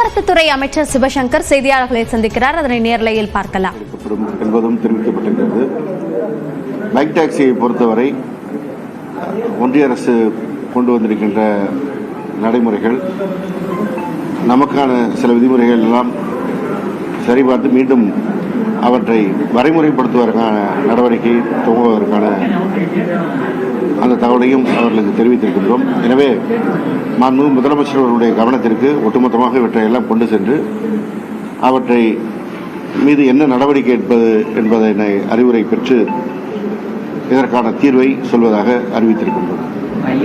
போக்குவரத்து துறை அமைச்சர் சிவசங்கர் செய்தியாளர்களை சந்திக்கிறார். அதனை நேரலையில் பார்க்கலாம் என்பதும் தெரிவிக்கப்பட்டிருக்கிறது. பைக் டாக்ஸியை பொறுத்தவரை ஒன்றிய அரசு கொண்டு வந்திருக்கின்ற நடைமுறைகள், நமக்கான சில விதிமுறைகள் எல்லாம் சரிபார்த்து மீண்டும் அவற்றை வரைமுறைப்படுத்துவதற்கான நடவடிக்கை துவங்குவதற்கான அந்த தகவலையும் அவர்களுக்கு தெரிவித்திருக்கின்றோம். எனவே மாண்புமிகு முதலமைச்சர் அவர்களுடைய கவனத்திற்கு ஒட்டுமொத்தமாக இவற்றை எல்லாம் கொண்டு சென்று அவற்றை மீது என்ன நடவடிக்கை எடுப்பது என்பதனை அறிவுரை பெற்று இதற்கான தீர்வை சொல்வதாக அறிவித்திருக்கின்றோம்.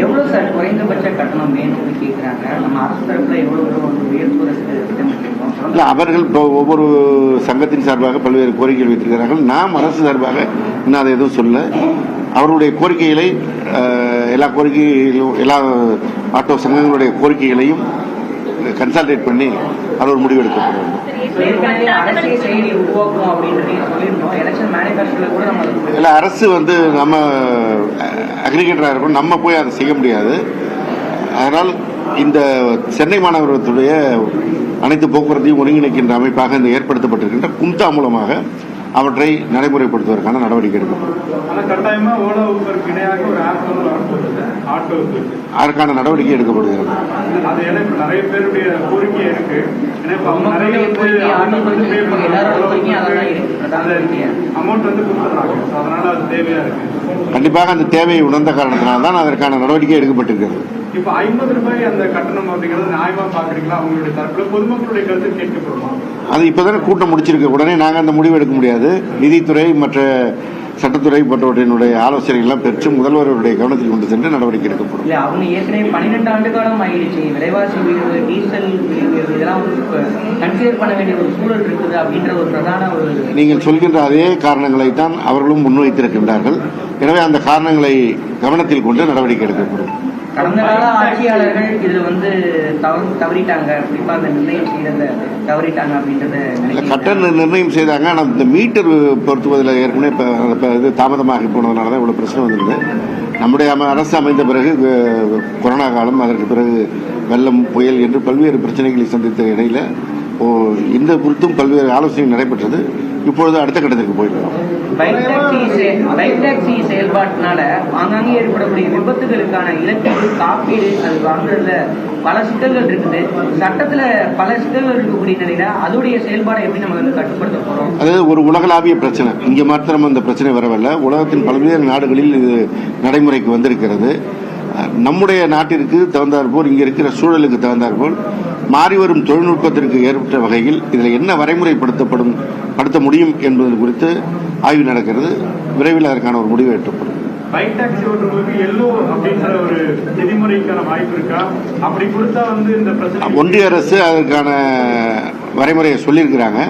எவ்வளவு சார் குறைந்தபட்ச கட்டணம் வேணும்னு கேட்கிறாங்க. நம்ம அரசு தரப்புல எவ்வளவு இல்லை, அவர்கள் ஒவ்வொரு சங்கத்தின் சார்பாக பல்வேறு கோரிக்கைகள் வைத்திருக்கிறார்கள். நாம் அரசு சார்பாக இன்னும் அதை எதுவும் சொல்ல, அவருடைய கோரிக்கைகளை எல்லா ஆட்டோ சங்கங்களுடைய கோரிக்கைகளையும் கன்சல்டேட் பண்ணி அது ஒரு முடிவு எடுக்கப்பட வேண்டும். இல்லை, அரசு நம்ம அக்ரிகேட்டராக இருக்கணும், நம்ம போய் அதை செய்ய முடியாது. அதனால் இந்த சென்னை மாநகரத்துடைய அனைத்து போக்குவரத்தையும் ஒருங்கிணைக்கின்ற அமைப்பாக இந்த ஏற்படுத்தப்பட்டிருக்கின்ற கும்தா மூலமாக அவற்றை நடைமுறைப்படுத்துவதற்கான நடவடிக்கை எடுக்கப்படும். அதற்கான நடவடிக்கை எடுக்கப்படுகிறது. கண்டிப்பாக அந்த தேவையை உணர்ந்த காரணத்தினால்தான் அதற்கான நடவடிக்கை எடுக்கப்பட்டிருக்கிறது. இப்ப 50 ரூபாய் அந்த கட்டணம் அப்படிங்கிறது நியாயமா பாக்குறீங்களா? அவங்களுடைய தரப்புல பொதுமக்களுடைய கருத்து கேட்கப்படுமா? அது இப்பதானே கூட்டம் முடிச்சிருக்க உடனே நாங்க அந்த முடிவு எடுக்க முடியாது. நிதித்துறை மற்ற சட்டத்துறை போன்றவற்றினுடைய ஆலோசனைகள் பெற்று முதல்வருடைய கவனத்தில் கொண்டு சென்று நடவடிக்கை எடுக்கப்படும். அவங்க ஏற்கனவே 12 ஆண்டு காலம் ஆயிடுச்சு. விலைவாசி உயர்வு, டீசல் இதெல்லாம் கன்சிடர் பண்ண வேண்டிய ஒரு சூழல் இருக்குது அப்படின்ற ஒரு பிரதான ஒரு நீங்கள் சொல்கின்ற அதே காரணங்களை தான் அவர்களும் முன்வைத்திருக்கின்றார்கள். எனவே அந்த காரணங்களை கவனத்தில் கொண்டு நடவடிக்கை எடுக்கப்படும். கடந்த கால ஆட்சியாளர்கள் இதுல தவறிட்டாங்க, குறிப்பா அந்த நிர்ணயம் செய்யறத தவறிட்டாங்க அப்படின்றத கட்டண நிர்ணயம் செய்தாங்க. ஆனால் இந்த மீட்டர் பொருத்துவதில் ஏற்கனவே இது தாமதமாகி போனதுனால தான் இவ்வளவு பிரச்சனை வந்திருந்தது. நம்முடைய அரசு அமைந்த பிறகு கொரோனா காலம், அதற்கு பிறகு வெள்ளம், புயல் என்று பல்வேறு பிரச்சனைகளை சந்தித்த இடையில இந்த குறித்தும் பல்வேறு ஆலோசனை நடைபெற்றது. இப்பொழுது அடுத்த கட்டத்திற்கு போயிருக்கிறோம். பைக் டாக்ஸி செயல்பாட்டினால ஆங்காங்கே ஏற்படக்கூடிய விபத்துகளுக்கான இழப்பீடு, காப்பீடு அது வாங்குறதுல பல சிக்கல்கள் இருக்குது. சட்டத்துல பல சிக்கல்கள் இருக்கக்கூடிய நிலையில அதோடைய செயல்பாடை எப்படி நம்ம கட்டுப்படுத்த போறோம்? அதாவது ஒரு உலகளாவிய பிரச்சனை, இங்க மாத்திரம் அந்த பிரச்சனை வரவில்லை. உலகத்தின் பல்வேறு நாடுகளில் இது நடைமுறைக்கு வந்திருக்கிறது. நம்முடைய நாட்டிற்கு தகுந்தாற்போல், இங்க இருக்கிற சூழலுக்கு தகுந்தாற்போல் மாறி வரும் தொழில்நுட்பத்திற்கு ஏற்பட்ட வகையில் இதில் என்ன வரைமுறைப்படுத்த முடியும் என்பது குறித்து ஆய்வு நடக்கிறது. விரைவில் அதற்கான ஒரு முடிவு எட்டப்படும். பைக் டாக்ஸி ஓட்டுறவங்களுக்கு எல்லோ அப்படின்ற ஒரு விதிமுறைக்கான வாய்ப்பு இருக்கா? அப்படி கொடுத்தா இந்த பிரச்சனை ஒன்றிய அரசு அதற்கான வரைமுறையை சொல்லியிருக்கிறாங்க.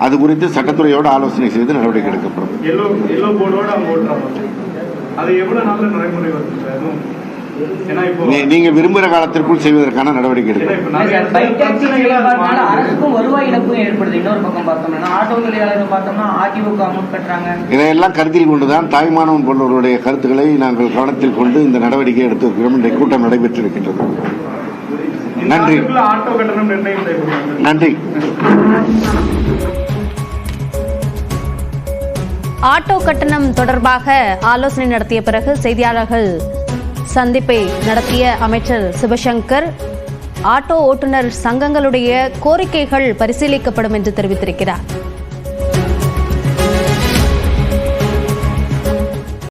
அது குறித்து சட்டத்துறையோடு ஆலோசனை செய்து நடவடிக்கை எடுக்கப்படும். எல்லோ போர்டோட அவங்க ஓட்டுறாங்க. அது எவ்வளவு நல்ல நடைமுறை வருது? நீங்க விரும்புகிற காலத்திற்குள் செய்வதற்கான நடவடிக்கை எடுக்கும். இதையெல்லாம் கருத்தில் கொண்டுதான் தாய்மானவன் போன்றவருடைய கருத்துக்களை நாங்கள் கவனத்தில் கொண்டு இந்த நடவடிக்கை எடுத்திருக்கிறோம். இன்றைய கூட்டம் நடைபெற்றிருக்கின்றது. நன்றி. நன்றி. ஆட்டோ கட்டணம் தொடர்பாக ஆலோசனை நடத்திய பிறகு செய்தியாளர்கள் சந்திப்பை நடத்திய அமைச்சர் சிவசங்கர் ஆட்டோ ஓட்டுநர் சங்கங்களுடைய கோரிக்கைகள் பரிசீலிக்கப்படும் என்று தெரிவித்திருக்கிறார்.